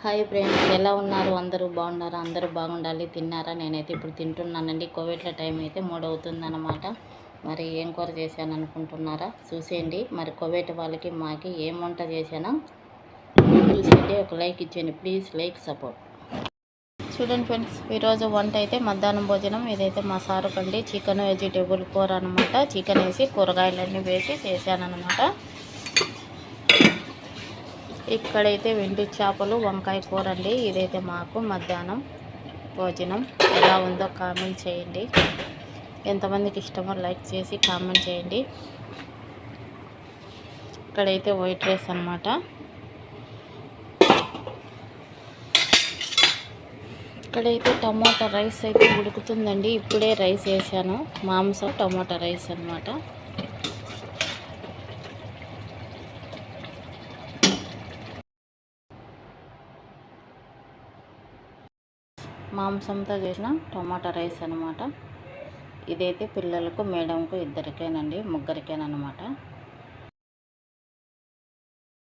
Hi friends, ఎలా ఉన్నారు? అందరూ బాగున్నారా? అందరూ బాగుండాలి. తిన్నారా? నేనైతే ఇప్పుడు తింటున్నానండి. కోవిడ్ల టైం అయితే 3 అవుతుందన్నమాట. మరి ఏం కూర చేశాను అనుకుంటున్నారా? చూసేయండి. మరి కోవిడ్ వాళ్ళకి మాకి ఏం వంట చేశానో చూసేయండి. ఒక లైక్ ఇచ్చేయండి ప్లీజ్. Like support. చూడండి ఫ్రెండ్స్, ఈరోజు వంట అయితే మధ్యాహ్నం భోజనం. ఇదైతే మా సారుకండి చికెన్ వెజిటేబుల్ కూర అనమాట. చికెన్ వేసి కూరగాయలన్నీ వేసి చేశానమాట. ఇక్కడైతే వెండి చేపలు వంకాయ కూర అండి. ఇదైతే మాకు మధ్యాహ్నం భోజనం. ఎలా ఉందో కామెంట్ చేయండి. ఎంతమందికి ఇష్టమో లైక్ చేసి కామెంట్ చేయండి. ఇక్కడైతే వైట్ రైస్ అనమాట. ఇక్కడైతే టమోటా రైస్ అయితే ఉడుకుతుందండి. ఇప్పుడే రైస్ వేసాను. మాంసం టమోటా రైస్ అనమాట. మాంసంతో చేసిన టమాటా రైస్ అనమాట. ఇదైతే పిల్లలకు మేడంకు ఇద్దరికేనండి, ముగ్గురికేనమాట.